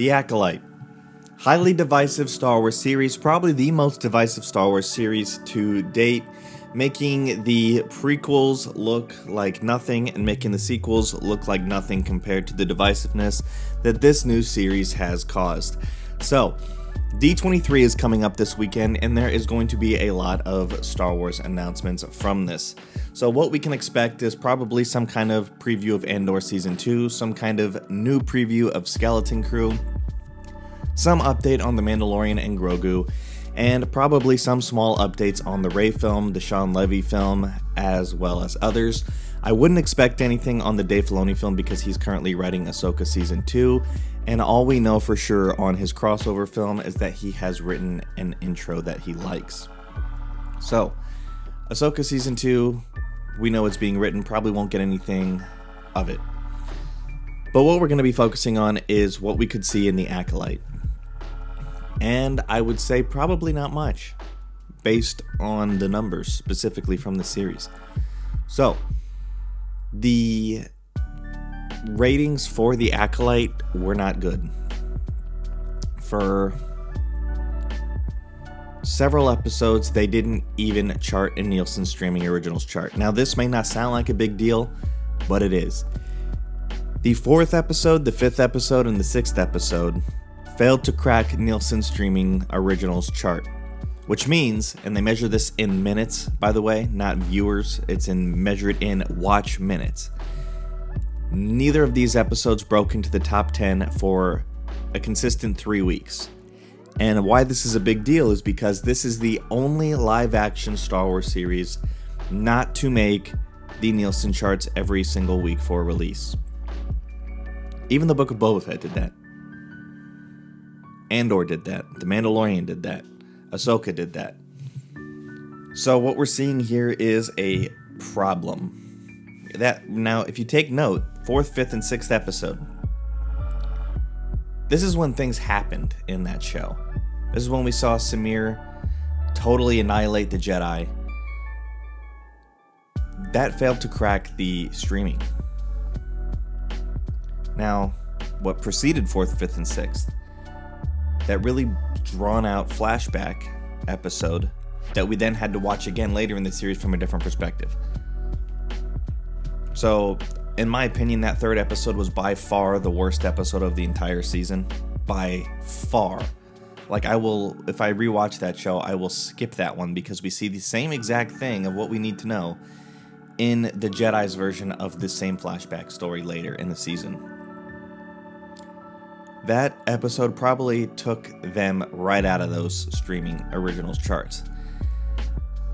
The Acolyte. Highly divisive Star Wars series, probably the most divisive Star Wars series to date, making the prequels look like nothing and making the sequels look like nothing compared to the divisiveness that this new series has caused. So, D23 is coming up this weekend, and there is going to be a lot of Star Wars announcements from this. So what we can expect is probably some kind of preview of Andor Season 2, some kind of new preview of Skeleton Crew, some update on The Mandalorian and Grogu, and probably some small updates on the Rey film, the Sean Levy film, as well as others. I wouldn't expect anything on the Dave Filoni film because he's currently writing Ahsoka Season 2, and all we know for sure on his crossover film is that he has written an intro that he likes. So, Ahsoka Season 2, we know it's being written, probably won't get anything of it. But what we're going to be focusing on is what we could see in The Acolyte. And I would say probably not much, based on the numbers, specifically from the series. So, the ratings for The Acolyte were not good. For several episodes, they didn't even chart in Nielsen's Streaming Originals chart. Now, this may not sound like a big deal, but it is. The 4th episode, the 5th episode, and the 6th episode failed to crack Nielsen's Streaming Originals chart. Which means, and they measure this in minutes, by the way, not viewers, it's measured in watch minutes. Neither of these episodes broke into the top 10 for a consistent 3 weeks. And why this is a big deal is because this is the only live-action Star Wars series not to make the Nielsen charts every single week for release. Even the Book of Boba Fett did that. Andor did that. The Mandalorian did that. Ahsoka did that. So what we're seeing here is a problem. Now, if you take note, 4th, 5th, and 6th episode, this is when things happened in that show. This is when we saw Samir totally annihilate the Jedi. That failed to crack the streaming. Now, what preceded 4th, 5th, and 6th, that really drawn out flashback episode that we then had to watch again later in the series from a different perspective. So, in my opinion, that 3rd episode was by far the worst episode of the entire season. By far. Like, if I rewatch that show, I will skip that one because we see the same exact thing of what we need to know in the Jedi's version of the same flashback story later in the season. That episode probably took them right out of those Streaming Originals charts.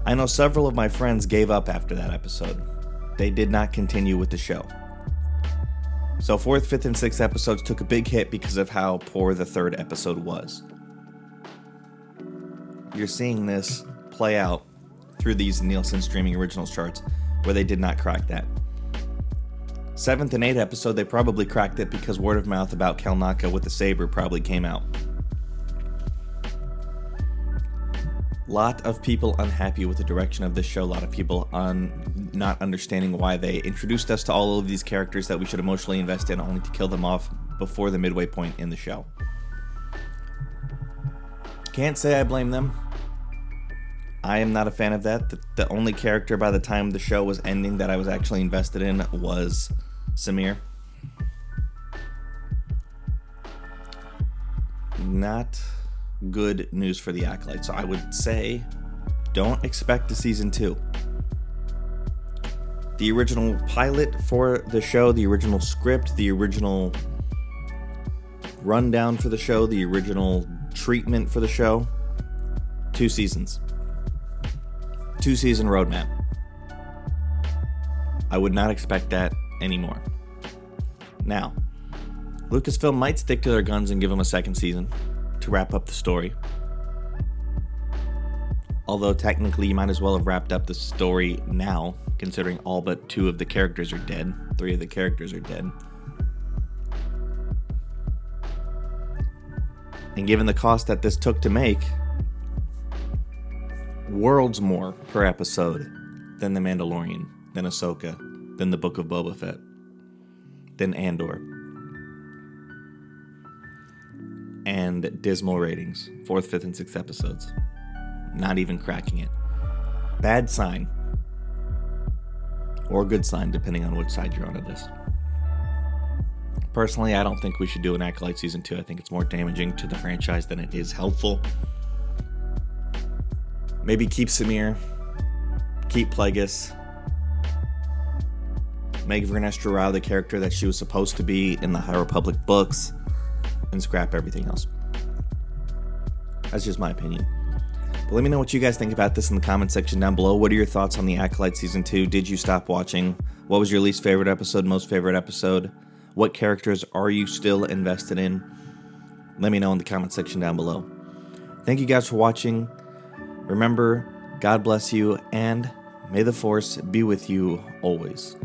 I know several of my friends gave up after that episode. They did not continue with the show. So 4th, 5th, and 6th episodes took a big hit because of how poor the 3rd episode was. You're seeing this play out through these Nielsen Streaming Originals charts where they did not crack that. 7th and 8th episode, they probably cracked it because word of mouth about Kelnaka with the saber probably came out. Lot of people unhappy with the direction of this show. A lot of people not understanding why they introduced us to all of these characters that we should emotionally invest in only to kill them off before the midway point in the show. Can't say I blame them. I am not a fan of that. The only character by the time the show was ending that I was actually invested in was Samir. Not good news for the Acolyte. So I would say don't expect a season 2. The original pilot for the show, the original script, the original rundown for the show, the original treatment for the show, 2 seasons. 2-season roadmap. I would not expect that anymore. Now, Lucasfilm might stick to their guns and give them a 2nd season to wrap up the story. Although technically you might as well have wrapped up the story now, considering all but 2 of the characters are dead. 3 of the characters are dead. And given the cost that this took to make, worlds more per episode than The Mandalorian, than Ahsoka, than the Book of Boba Fett, than Andor. and dismal ratings. 4th, 5th, and 6th episodes. Not even cracking it. Bad sign. Or good sign, depending on which side you're on of this. Personally, I don't think we should do an Acolyte Season 2. I think it's more damaging to the franchise than it is helpful. Maybe keep Samir. Keep Plagueis. Make Vernestra Rao the character that she was supposed to be in the High Republic books. And scrap everything else. That's just my opinion. But let me know what you guys think about this in the comment section down below. What are your thoughts on the Acolyte Season 2? Did you stop watching? What was your least favorite episode, most favorite episode? What characters are you still invested in? Let me know in the comment section down below. Thank you guys for watching. Remember, God bless you, and may the Force be with you always.